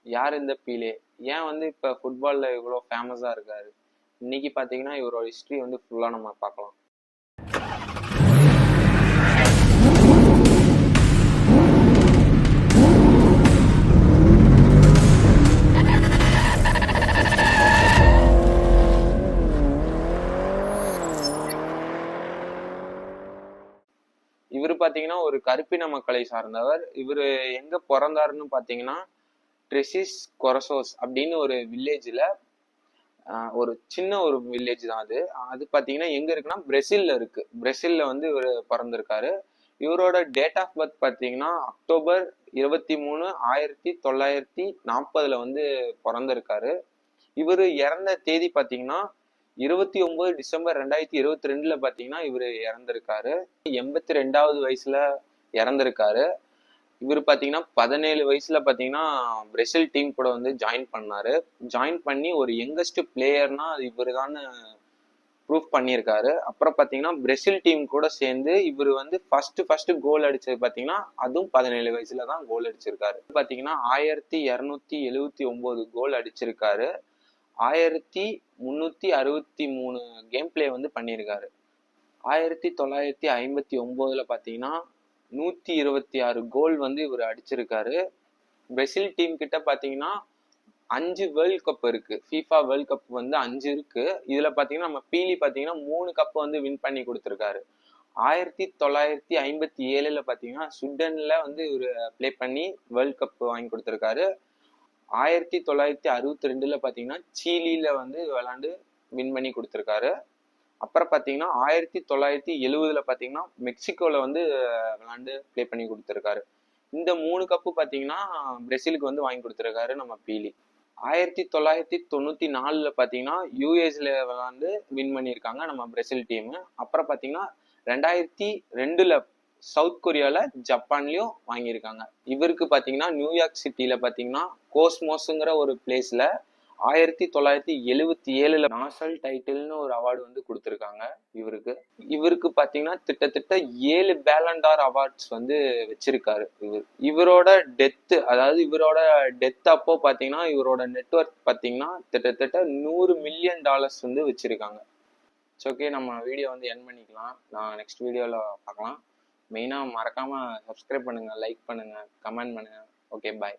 யார் இந்த பீலே? ஏன் வந்து இப்ப ஃபுட்பால்ல இவ்வளோ ஃபேமஸா இருக்காரு? இன்னைக்கு பாத்தீங்கன்னா இவரோட ஹிஸ்டரி வந்து ஃபுல்லா நம்ம பார்க்கலாம். இவரு பாத்தீங்கன்னா ஒரு கருப்பின மக்களை சார்ந்தவர். இவரு எங்க பிறந்தாருன்னு பாத்தீங்கன்னா ட்ரெசிஸ் கொரசோஸ் அப்படின்னு ஒரு வில்லேஜ்ல, ஒரு சின்ன ஒரு வில்லேஜ் தான் அது. அது பாத்தீங்கன்னா எங்க இருக்குன்னா பிரேசில்ல இருக்கு. பிரேசில்ல வந்து இவர் பிறந்திருக்காரு. இவரோட டேட் ஆஃப் பர்த் பாத்தீங்கன்னா அக்டோபர் 23, 1940 வந்து பிறந்திருக்காரு. இவரு இறந்த தேதி பாத்தீங்கன்னா 29 டிசம்பர் 2022 பாத்தீங்கன்னா இவரு இறந்திருக்காரு. 82வது வயசுல இறந்திருக்காரு. இவர் பாத்தீங்கன்னா 17 வயசுல பாத்தீங்கன்னா பிரேசில் டீம் கூட வந்து ஜாயின் பண்ணாரு. ஜாயின் பண்ணி ஒரு யங்கஸ்ட் பிளேயர்னா அது இவரு தான் ப்ரூவ் பண்ணியிருக்காரு. அப்புறம் பாத்தீங்கன்னா பிரேசில் டீம் கூட சேர்ந்து இவர் வந்து ஃபர்ஸ்ட் கோல் அடிச்சது பாத்தீங்கன்னா அதுவும் 17 வயசுல தான் கோல் அடிச்சிருக்காரு. பாத்தீங்கன்னா 1379 கோல் அடிச்சிருக்காரு. 1363 கேம் பிளே வந்து பண்ணியிருக்காரு. 1959 பாத்தீங்கன்னா 126 கோல் வந்து இவர் அடிச்சிருக்காரு. பிரேசில் டீம் கிட்ட பாத்தீங்கன்னா 5 வேர்ல்ட் கப் இருக்கு. FIFA வேர்ல்ட் கப் வந்து 5 இருக்கு. இதுல பாத்தீங்கன்னா நம்ம பீலி பாத்தீங்கன்னா 3 கப் வந்து வின் பண்ணி கொடுத்திருக்காரு. 1957 பாத்தீங்கன்னா சுடன்ல வந்து இவரு பிளே பண்ணி வேர்ல்ட் கப் வாங்கி கொடுத்திருக்காரு. 1962 பாத்தீங்கன்னா சீலில வந்து விளையாண்டு வின் பண்ணி கொடுத்திருக்காரு. அப்புறம் பாத்தீங்கன்னா 1970 பாத்தீங்கன்னா மெக்சிகோல வந்து விளையாண்டு பிளே பண்ணி கொடுத்திருக்காரு. இந்த 3 கப்பு பாத்தீங்கன்னா பிரேசிலுக்கு வந்து வாங்கி கொடுத்திருக்காரு நம்ம பீலி. 1994 பாத்தீங்கன்னா யூஎஸ்ல விளையாண்டு வின் பண்ணியிருக்காங்க நம்ம பிரேசில் டீம். அப்புறம் பாத்தீங்கன்னா 2002 சவுத் கொரியால ஜப்பான்லயும் வாங்கியிருக்காங்க. இவருக்கு பாத்தீங்கன்னா நியூயார்க் சிட்டில பாத்தீங்கன்னா கோஸ்மோஸ்ங்கிற ஒரு பிளேஸ்ல 1977 நாசல் டைட்டில்னு ஒரு அவார்டு வந்து கொடுத்திருக்காங்க இவருக்கு பாத்தீங்கன்னா கிட்டத்தட்ட 7 பேலண்டார் அவார்ட்ஸ் வந்து வச்சிருக்காரு. இவரோட டெத் அப்போ பாத்தீங்கன்னா இவரோட நெட்வொர்க் பாத்தீங்கன்னா கிட்டத்தட்ட $100 மில்லியன் வந்து வச்சிருக்காங்க. ஓகே, நம்ம வீடியோ வந்து எண்ட் பண்ணிக்கலாம். நான் நெக்ஸ்ட் வீடியோல பார்க்கலாம். மெயினா மறக்காம சப்ஸ்கிரைப் பண்ணுங்க, லைக் பண்ணுங்க, கமெண்ட் பண்ணுங்க. ஓகே, பாய்.